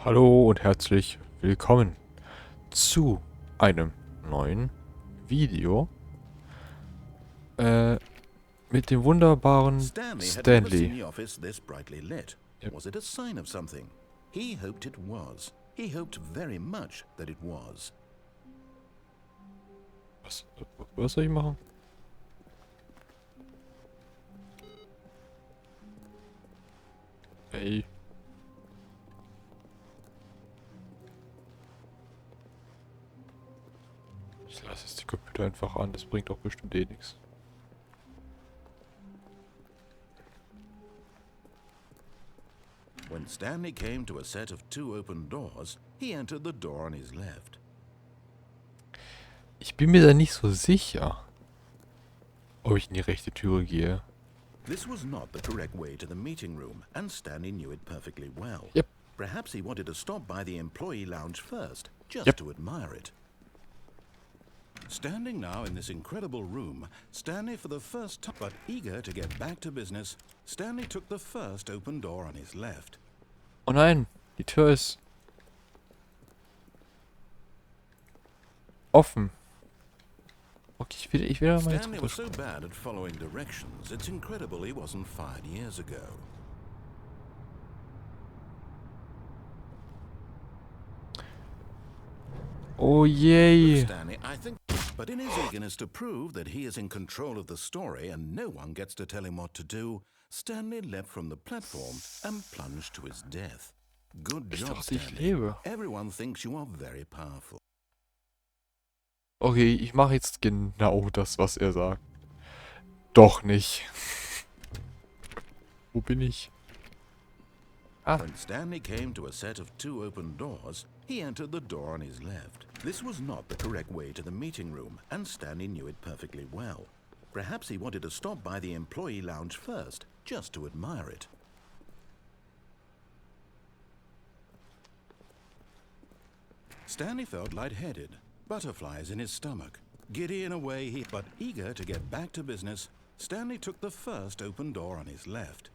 Hallo und herzlich willkommen zu einem neuen Video mit dem wunderbaren Stanley had never seen Stanley. the office this brightly lit. Yep. Was it a sign of something? He hoped it was. He hoped very much that it was. Was soll ich machen? Ey. Ich lasse jetzt die Computer einfach an, das bringt doch bestimmt eh nichts. When Stanley came to a set of two open doors, he entered the door on his left. Ich bin mir da nicht so sicher, ob ich in die rechte Türe gehe. This was not the correct way to the meeting room, and Stanley knew it perfectly well. Yep. Perhaps he wanted to stop by the employee lounge first, just Yep. to admire it. Standing now in this incredible room, Stanley for the first time, but eager to get back to business, Stanley took the first open door on his left. Oh nein, die Tür ist offen. Okay, ich will mal jetzt Stanley was so runter. bad at following directions, it's incredible he wasn't fired years ago. Oh yay. Stanley, I think, but in his eagerness to prove that he is in control of the story and no one gets to tell him what to do, Stanley leapt from the platform and plunged to his death. Good Ich job, dachte, ich Stanley. lebe. Everyone thinks you are very powerful. Okay, ich mache jetzt genau das, was er sagt. Doch nicht. Wo bin ich? Ah, When Stanley came to a set of two open doors, he entered the door on his left. This was not the correct way to the meeting room, and Stanley knew it perfectly well. Perhaps he wanted to stop by the employee lounge first, just to admire it. Stanley felt lightheaded, butterflies in his stomach. Giddy in a way, but eager to get back to business, Stanley took the first open door on his left.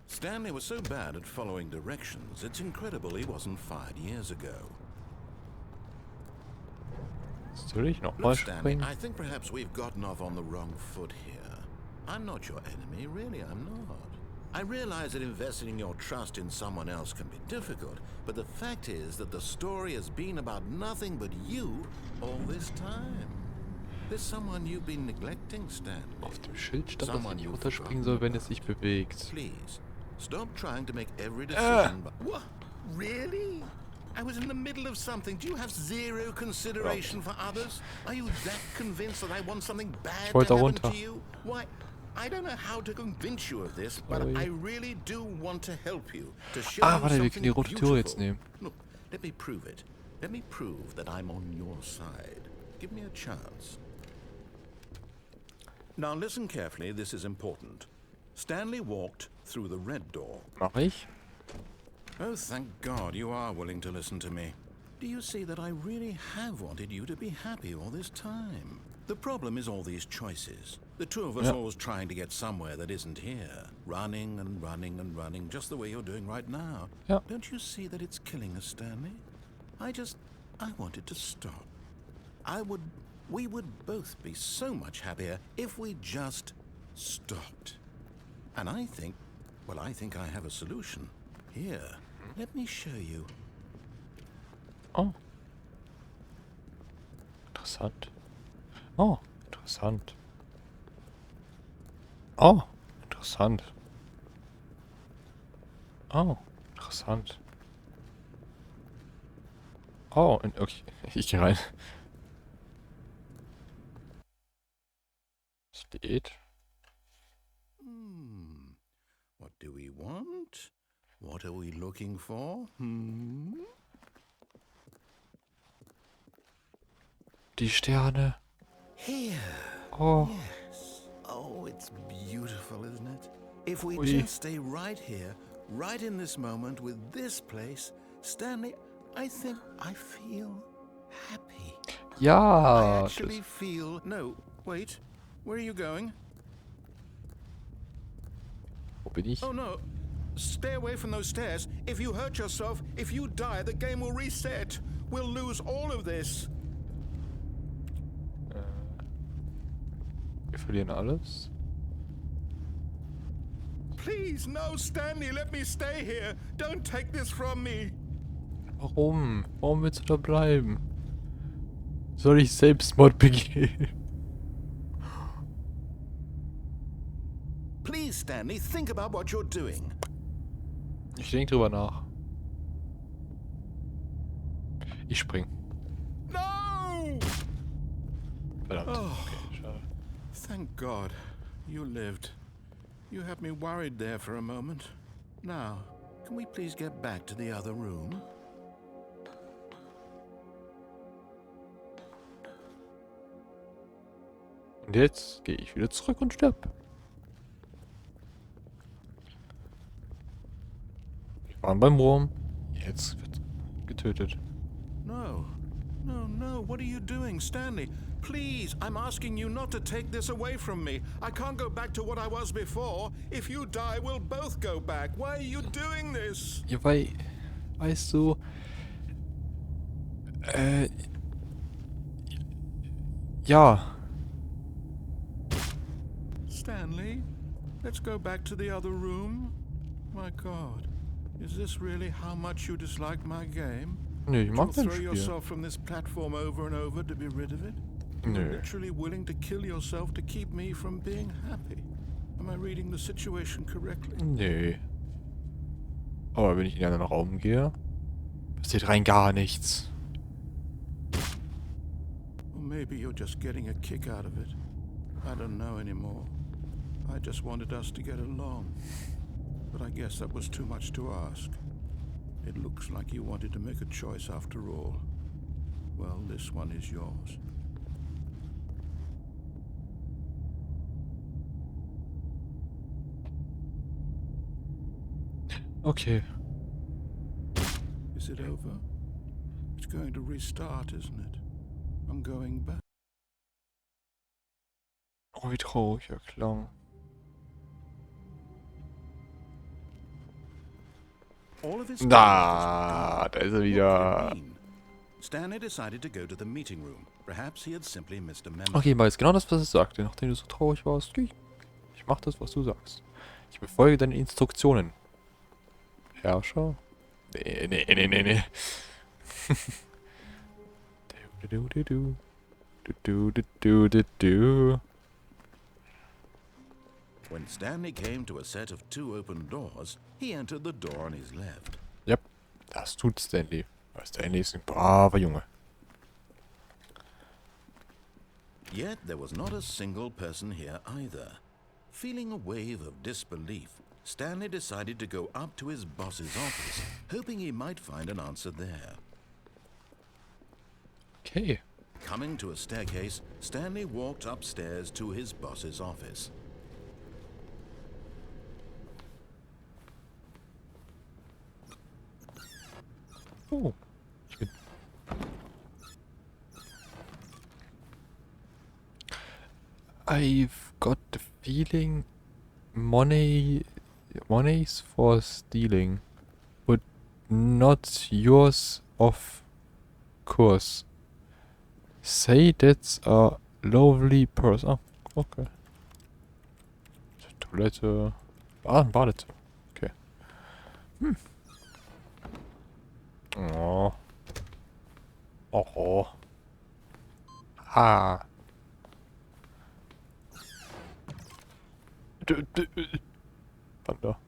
Stanley was so bad at following directions, it's incredible he wasn't fired years ago. soll ich nochmal Look, Stanley, springen? I think perhaps we've gotten off on the wrong foot here. I'm not your enemy, really, I'm not. I realize that investing your trust in someone else can be difficult, but the fact is that the story has been about nothing but you all this time. There's someone you've been neglecting, Stanley. Auf dem Schild stand, dass ich Someone nicht you've runterspringen forgotten soll, wenn es about. sich bewegt. Please, stop trying to make every decision. What? Really? I was in the middle of something. Do you have zero consideration for others? Are you that convinced that I want something bad wollte to happen runter. to you? Why? I don't know how to convince you of this, but Sorry. I really do want to help you. To show Ah, you warte, wir something können die rote Tür jetzt beautiful. nehmen. Look, let me prove it. Let me prove that I'm on your side. Give me a chance. Now listen carefully, this is important. Stanley walked through the red door. Mach ich? Oh, thank God you are willing to listen to me. Do you see that I really have wanted you to be happy all this time? The problem is all these choices. The two of us Yeah. always trying to get somewhere that isn't here. Running and running and running, just the way you're doing right now. Yeah. Don't you see that it's killing us, Stanley? I wanted to stop. We would both be so much happier if we just stopped. And I think I have a solution. Here, let me show you. Oh. Interessant. Oh, interessant. Oh, interessant. Oh, interessant. Oh, okay, ich gehe rein. Steht. What do we want? What are we looking for? Die Sterne. Here. Oh, Yes. Oh, it's beautiful, isn't it? If we Ui. just stay right here, right in this moment with this place, Stanley, I think I feel happy. I ja. actually feel... No, wait. Where are you going? Wo bin ich? Oh, no. Stay away from those stairs. If you hurt yourself, if you die, the game will reset. We'll lose all of this. Wir verlieren alles. Please, no, Stanley, let me stay here. Don't take this from me. Warum? Warum willst du da bleiben? Soll ich Selbstmord begehen? Please, Stanley, think about what you're doing. Ich denke drüber nach. Ich spring. No! Verdammt. Oh, Okay, schade. thank God. You lived. You had me worried there for a moment. Now, can we please get back to the other room? Und jetzt gehe ich wieder zurück und sterb. Wir waren beim Wurm. Jetzt wird getötet. No. No, no. What are you doing, Stanley? Please, I'm asking you not to take this away from me. I can't go back to what I was before. If you die, we'll both go back. Why are you doing this? Ja, weil, weißt du, ja. Stanley, let's go back to the other room. My God, is this really how much you dislike my game? Nö, ich mag You'll dein throw Spiel. yourself from this platform over and over to be rid of it? You're Nö. literally willing to kill yourself to keep me from being happy. Am I reading the situation correctly? Nö. Aber wenn ich in einen anderen Raum gehe, passiert rein gar nichts. Or maybe you're just getting a kick out of it. I don't know anymore. I just wanted us to get along. But I guess that was too much to ask. It looks like you wanted to make a choice after all. Well, this one is yours. Okay. Is it over? It's going to restart, isn't it? I'm going back. Oh, wie traurig, ja klar. All of his Da ist er wieder. Stanley decided to go to the meeting room. Perhaps he had simply missed a memo. Okay, weiß genau das, was es sagte. Nachdem du so traurig warst, ich mach das, was du sagst. Ich befolge deine Instruktionen. Herrscher? Nee, nee, nee, nee, nee. Du, du, du, du, du, du, du, du. When Stanley came to a set of 2 open doors, he entered the door on his left. Yep, das tut Stanley. Weil Stanley ist ein braver Junge. Yet there was not a single person here either. Feeling a wave of disbelief, Stanley decided to go up to his boss's office, hoping he might find an answer there. Okay. Coming to a staircase, Stanley walked upstairs to his boss's office. Oh. Ich bin... I've got the feeling monies for stealing, but not yours, of course. Say that's a lovely person. Ah, okay. Toilette. Ah, ein Badezimmer. Okay. Hm. Oh. Oh. Ah. Panda.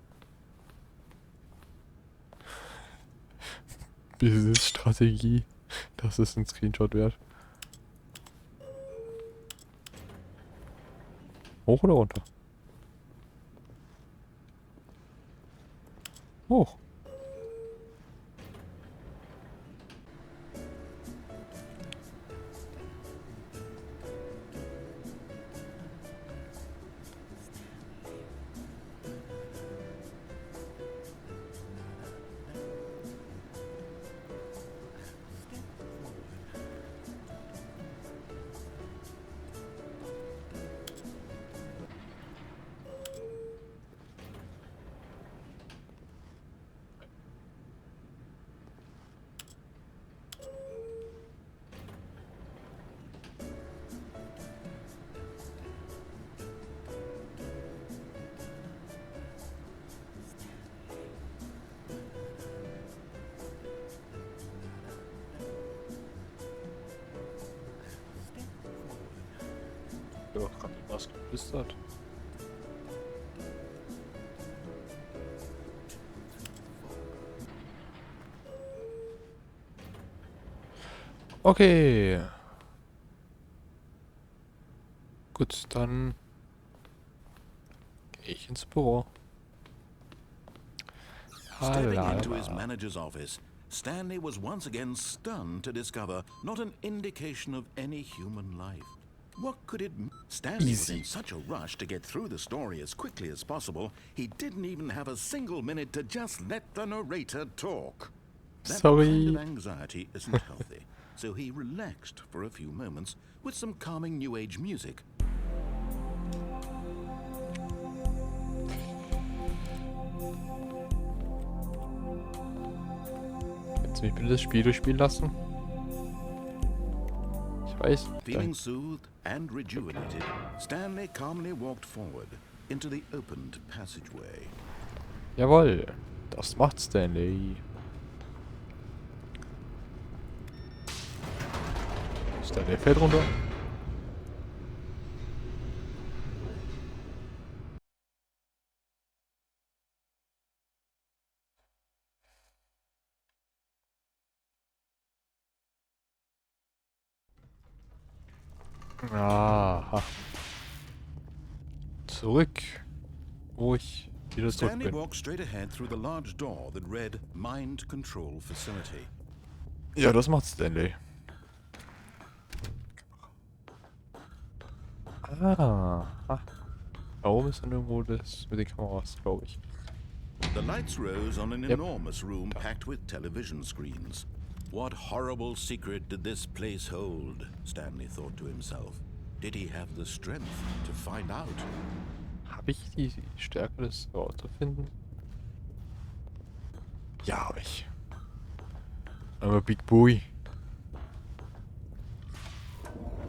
Business-Strategie. Das ist ein Screenshot wert. Hoch oder runter? Hoch. ist das? Okay. Gut, dann gehe ich ins Büro. Stepping into his Halala. manager's office, Stanley was once again stunned to discover not an indication of any human life. What could it mean? Stanley was in Easy. such a rush to get through the story as quickly as possible, he didn't even have a single minute to just let the narrator talk. That kind of Sorry. anxiety isn't healthy, so he relaxed for a few moments with some calming New Age music. Kannst du mich bitte das Spiel durchspielen lassen? Ich weiß. Feeling soothed and rejuvenated, Stanley calmly walked forward into the opened passageway. Jawohl. Das macht Stanley. Stanley fällt runter. Aha. Zurück. Wo ich wieder zurück Stanley bin. walked straight ahead through the large door that read Mind Control Facility. Ja, das macht Stanley. Ah. Da oben ist dann irgendwo das mit den Kameras, glaube ich. The lights rose on an Yep. enormous room packed with television screens. What horrible secret did this place hold? Stanley thought to himself. Did he have the strength to find out? Habe ich die Stärke, das herauszufinden? Ja, habe ich. Aber Big Boy.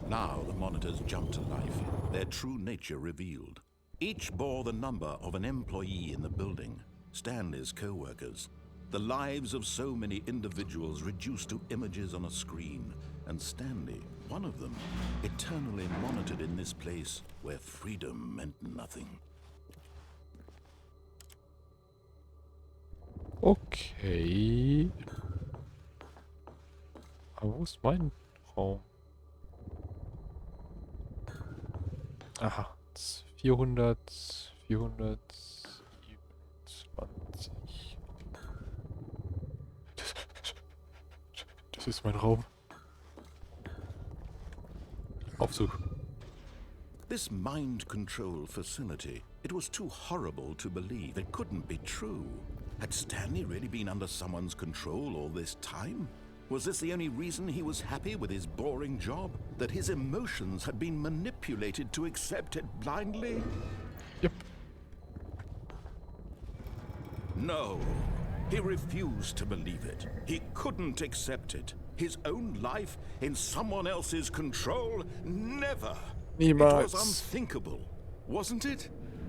Now the monitors jumped to life, their true nature revealed. Each bore the number of an employee in the building, Stanley's co-workers. The lives of so many individuals reduced to images on a screen, and Stanley, one of them, eternally monitored in this place where freedom meant nothing. Okay. Aber wo ist mein Raum? Aha. 427. Das ist mein Raum. Aufzug. This mind control facility, it was too horrible to believe. It couldn't be true. Had Stanley really been under someone's control all this time? Was this the only reason he was happy with his boring job? That his emotions had been manipulated to accept it blindly? Yep. No. He refused to believe it. He couldn't accept it. His own life in someone else's control? Never. It was Niemals. unthinkable, wasn't it?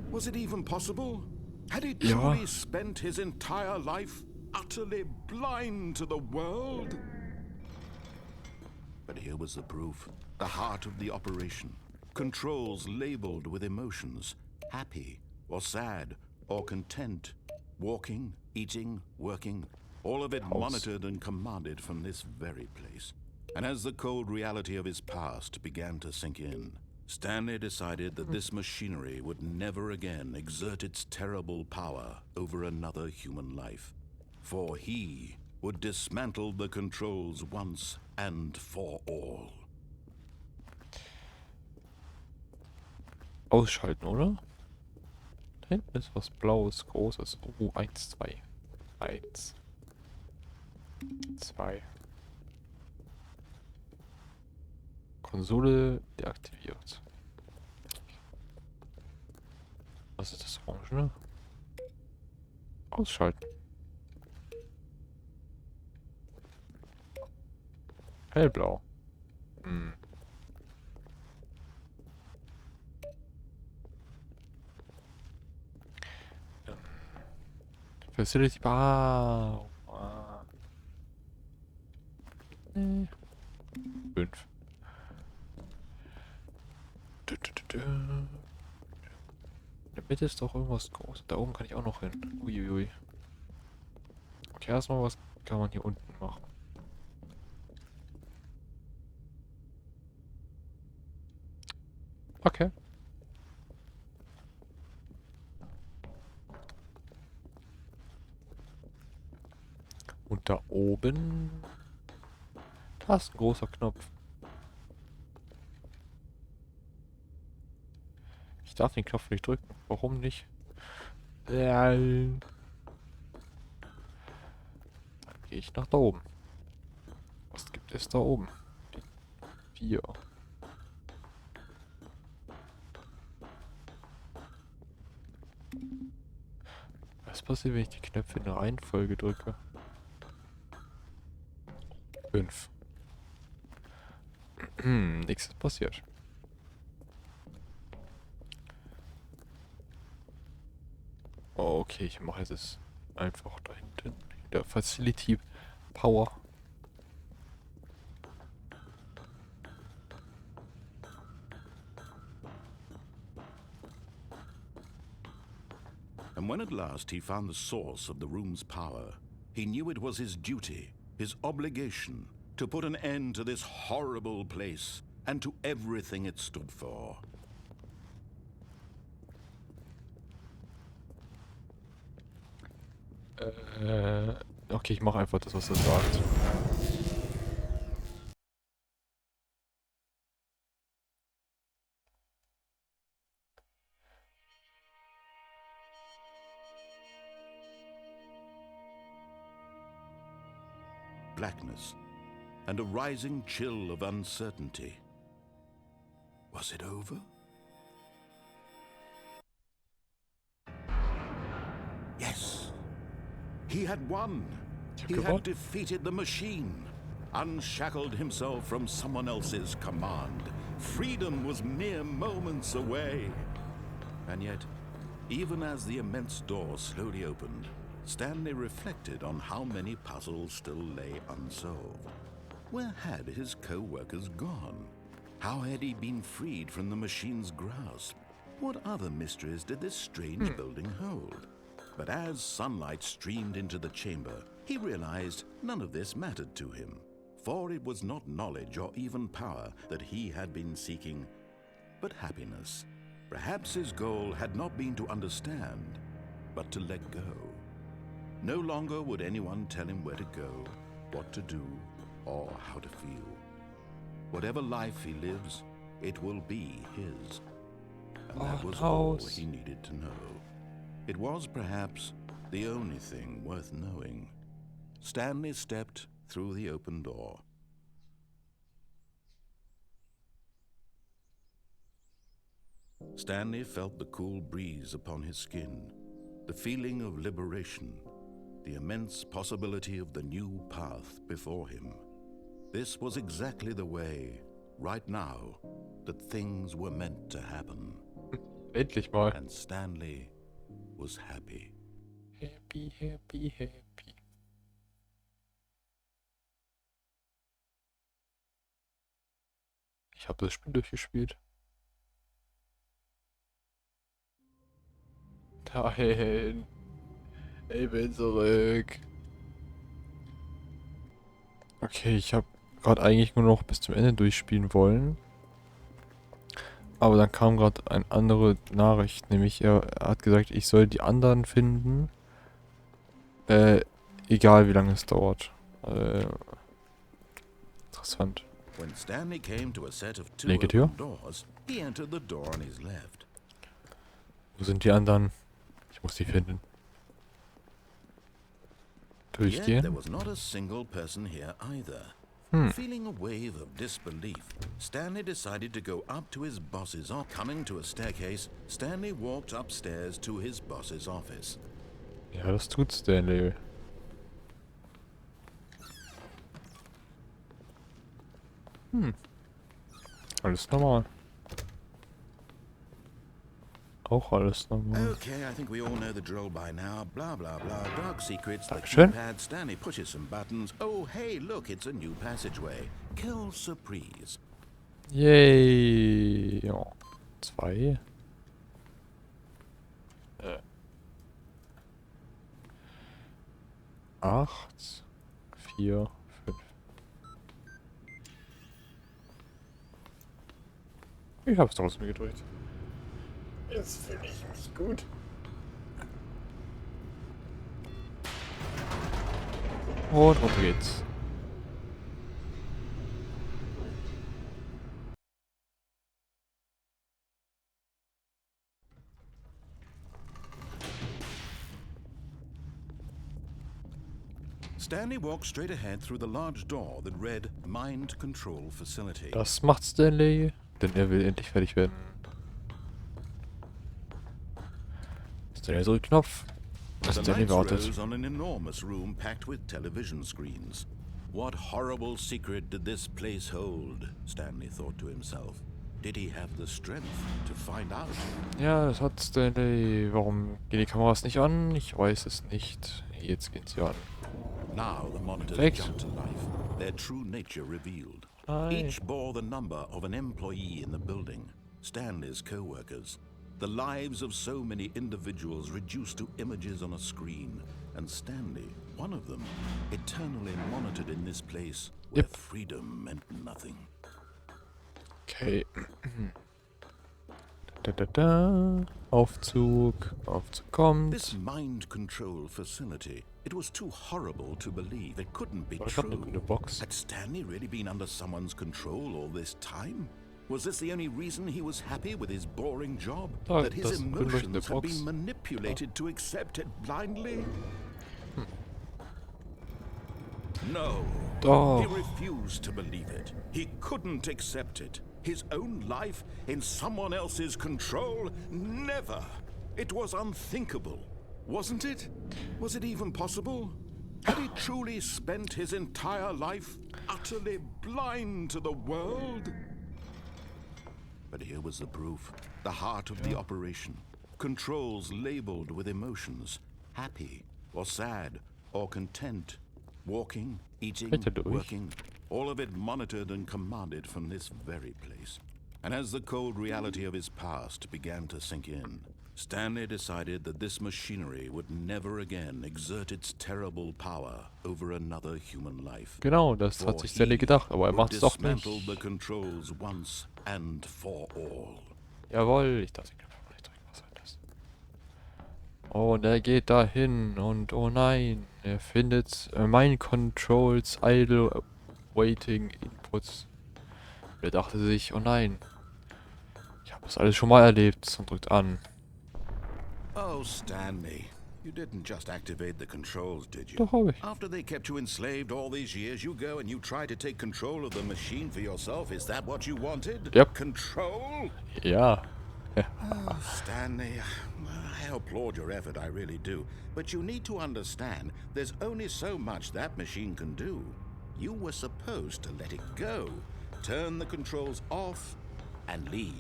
Was it even possible? Had he Ja. truly spent his entire life utterly blind to the world? But here was the proof. The heart of the operation. Controls labeled with emotions. Happy or sad or content. Walking, eating, working. All of it House. monitored and commanded from this very place. And as the cold reality of his past began to sink in, Stanley decided that this machinery would never again exert its terrible power over another human life. For he would dismantle the controls once and for all. Ausschalten, oder? Da hinten ist was Blaues, Großes. Oh, 1, 2. 1. 2. Konsole deaktiviert. Was ist das Orange? Ausschalten. Hellblau. Hm. Facility Bar. 5. der Mitte ist doch irgendwas groß. Da oben kann ich auch noch hin. Uiuiui. Okay, erstmal, was kann man hier unten machen? Okay. Und da oben... Da ist ein großer Knopf. Ich darf den Knopf nicht drücken. Warum nicht? Dann gehe ich nach da oben. Was gibt es da oben? Die 4. Was passiert, wenn ich die Knöpfe in der Reihenfolge drücke? 5. Nichts ist passiert. Oh, okay, ich mache es einfach da hinten. In der Facility Power. And when at last he found the source of the room's power, he knew it was his duty, his obligation, to put an end to this horrible place and to everything it stood for. Okay, ich mache einfach das, was er sagt. Blackness and a rising chill of uncertainty. Was it over? Yes. He had won. He had defeated the machine, unshackled himself from someone else's command. Freedom was mere moments away. And yet, even as the immense door slowly opened, Stanley reflected on how many puzzles still lay unsolved. Where had his co-workers gone? How had he been freed from the machine's grasp? What other mysteries did this strange building hold? But as sunlight streamed into the chamber, he realized none of this mattered to him, for it was not knowledge or even power that he had been seeking, but happiness. Perhaps his goal had not been to understand, but to let go. No longer would anyone tell him where to go, what to do, or how to feel. Whatever life he lives, it will be his. And that was all he needed to know. It was perhaps the only thing worth knowing. Stanley stepped through the open door. Stanley felt the cool breeze upon his skin, the feeling of liberation, the immense possibility of the new path before him. This was exactly the way, right now, that things were meant to happen. Endlich mal. And Stanley was happy. Happy, happy, happy. Ich habe das Spiel durchgespielt. Nein. Ich bin zurück. Okay, ich habe gerade eigentlich nur noch bis zum Ende durchspielen wollen. Aber dann kam gerade eine andere Nachricht, nämlich er hat gesagt, ich soll die anderen finden. Egal wie lange es dauert. Interessant. When Stanley came to a set of two Linke Tür. open doors, he entered the door on his left. Wo sind die anderen? Ich muss die finden. Yet there Durchgehen. was not a single person here either. Feeling a wave of disbelief, Stanley decided to go up to his boss's office. Coming to a staircase, Stanley walked upstairs to his boss's office. Ja, das tut Stanley. Alles normal. Auch alles normal. Okay, I think we all know the drill by now. Blah, blah, blah. Dark secrets, the Dankeschön. keypad. Stanley pushes some buttons. Oh, hey, look, it's a new passageway. Kill surprise. Yay. Ja. 2. 8, 4, 5. Ich hab's trotzdem gedrückt. Jetzt fühle ich mich gut. Und runter geht's. Stanley walked straight ahead through the large door that read Mind Control Facility. Das macht Stanley, denn er will endlich fertig werden. Stanley drückt Knopf. The Stanley lights wartet. rose on an enormous room packed with television screens. What horrible secret did this place hold? Stanley thought to himself. Did he have the strength to find out? Ja, das hat Stanley. Warum gehen die Kameras nicht an? Ich weiß es nicht. Jetzt gehen sie an. Now the monitors Weg. jumped to life, their true nature revealed. Nein. Each bore the number of an employee in the building, Stanley's co-workers. The lives of so many individuals reduced to images on a screen, and Stanley, one of them, eternally monitored in this place where Yep. freedom meant nothing. Okay. Da. Aufzug. Aufzug kommt. This mind control facility, it was too horrible to believe. It couldn't be Ich hab eine true. grüne Box. Had Stanley really been under someone's control all this time? Was this the only reason he was happy with his boring job? Da, That his das ist eine grün leuchtende emotions had Box. been manipulated to accept it blindly? No. Doch. He refused to believe it. He couldn't accept it. His own life in someone else's control? Never. It was unthinkable. Wasn't it? Was it even possible? Had he truly spent his entire life utterly blind to the world? But here was the proof. The heart of the operation. Controls labeled with emotions. Happy, or sad, or content. Walking, eating, Weiter durch. working. All of it monitored and commanded from this very place. And as the cold reality of his past began to sink in, Stanley decided that this machinery would never again exert its terrible power over another human life. Genau, das hat sich Stanley gedacht, aber er Would macht's doch dismantle nicht. the controls once and for all. Jawohl, ich darf den Knopf aber nicht drücken. Was soll das? Oh, und er geht dahin und oh nein, er findet Mind Controls Idle Waiting Inputs. Er dachte sich, oh nein, ich habe das alles schon mal erlebt und drückt an. Oh, Stanley, you didn't just activate the controls, did you? Doch, habe ich. After they kept you enslaved all these years, you go and you try to take control of the machine for yourself. Is that what you wanted? Yep. Control? Ja. Oh, Stanley, I applaud your effort, I really do. But you need to understand, there's only so much that machine can do. You were supposed to let it go, turn the controls off, and leave.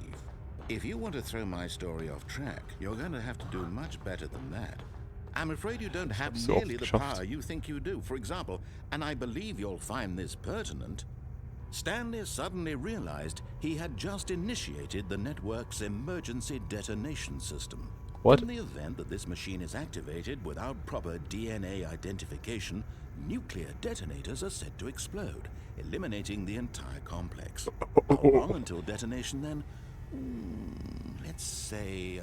If you want to throw my story off track, you're going to have to do much better than that. I'm afraid you don't have so nearly oft the geschafft. power you think you do. For example, and I believe you'll find this pertinent, Stanley suddenly realized he had just initiated the network's emergency detonation system. What? In the event that this machine is activated without proper DNA identification, nuclear detonators are said to explode, eliminating the entire complex. How long until detonation then? Let's say,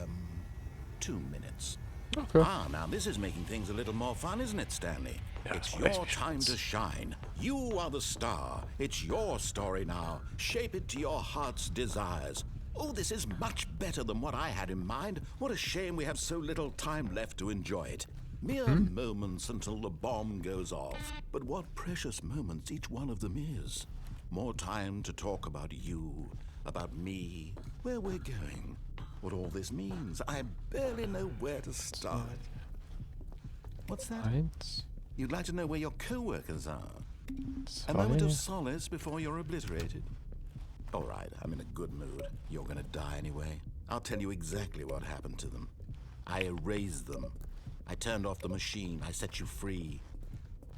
2 minutes. Okay. Ah, now this is making things a little more fun, isn't it, Stanley? Ja, It's das war echt your time to shine. You are the star. It's your story now. Shape it to your heart's desires. Oh, this is much better than what I had in mind. What a shame we have so little time left to enjoy it. Mere moments until the bomb goes off. But what precious moments each one of them is. More time to talk about you, about me, where we're going, what all this means. I barely know where to start. What's that? 1, You'd like to know where your co-workers are? A moment of 2. solace before you're obliterated. All right, I'm in a good mood. You're gonna die anyway. I'll tell you exactly what happened to them. I erased them. I turned off the machine. I set you free.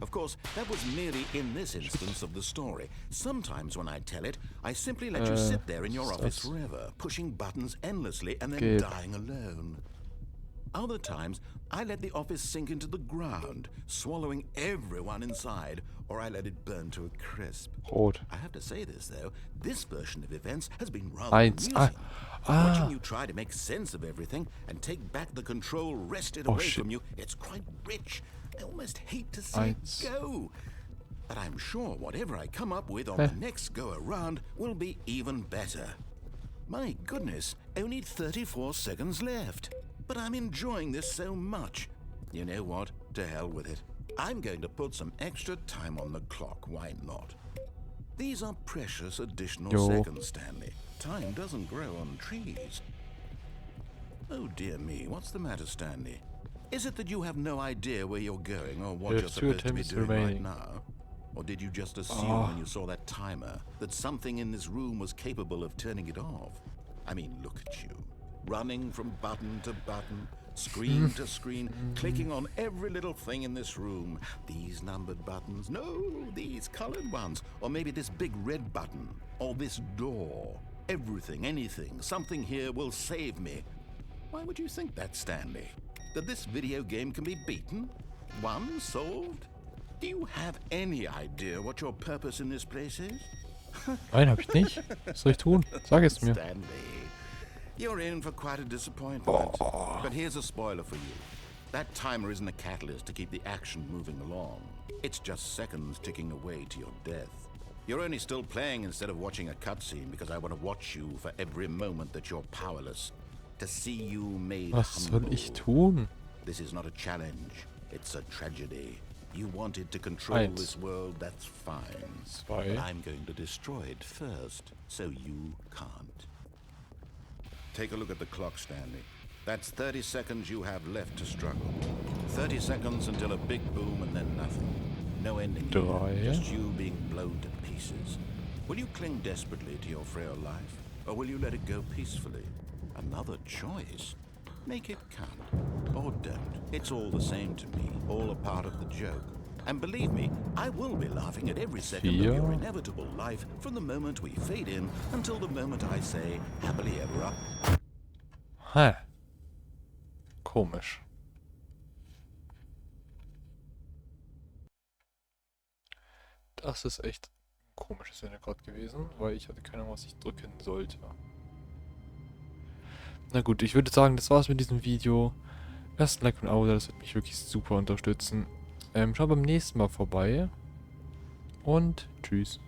Of course, that was merely in this instance of the story. Sometimes when I tell it, I simply let you sit there in your office das? forever, pushing buttons endlessly and then Gib. dying alone. Other times, I let the office sink into the ground, swallowing everyone inside, or I let it burn to a crisp. Rot. I have to say this, though. This version of events has been rather Eins. amusing. Ah. Watching you try to make sense of everything and take back the control wrested Oh, away shit. from you, it's quite rich. I almost hate to see it Eins. go. But I'm sure whatever I come up with on the next go-around will be even better. My goodness, only 34 seconds left. But I'm enjoying this so much. You know what? To hell with it. I'm going to put some extra time on the clock, why not? These are precious additional seconds, Stanley. Time doesn't grow on trees. Oh dear me, what's the matter, Stanley? Is it that you have no idea where you're going or what you're supposed to be doing right now? Or did you just assume when you saw that timer that something in this room was capable of turning it off? I mean, look at you. Running from button to button, screen to screen, clicking on every little thing in this room. These numbered buttons, no, these colored ones. Or maybe this big red button, or this door. Everything, anything, something here will save me. Why would you think that, Stanley? That this video game can be beaten? Won? Solved? Do you have any idea what your purpose in this place is? Nein, hab ich nicht. Was soll ich tun? Sag es mir. Stanley, you're in for quite a disappointment. But here's a spoiler for you. That timer isn't a catalyst to keep the action moving along. It's just seconds ticking away to your death. You're only still playing instead of watching a cutscene because I want to watch you for every moment that you're powerless. To see you made Was humble. soll ich tun? This is not a challenge. It's a tragedy. You wanted to control Eins. this world, that's fine. Zwei. But I'm going to destroy it first, so you can't. Take a look at the clock, Stanley. That's 30 seconds you have left to struggle. 30 seconds until a big boom and then nothing. No ending. Drei. Just you being blown to pieces. Will you cling desperately to your frail life, or will you let it go peacefully? Another choice. Make it count. Or don't. It's all the same to me. All a part of the joke. And believe me, I will be laughing at every second of your inevitable life from the moment we fade in until the moment I say, happily ever up. Hä? Komisch. Das ist echt ein komisches Ende gerade gewesen, weil ich hatte keine Ahnung, was ich drücken sollte. Na gut, ich würde sagen, das war's mit diesem Video. Lasst ein Like und ein Abo da, das wird mich wirklich super unterstützen. Schaut beim nächsten Mal vorbei. Und tschüss.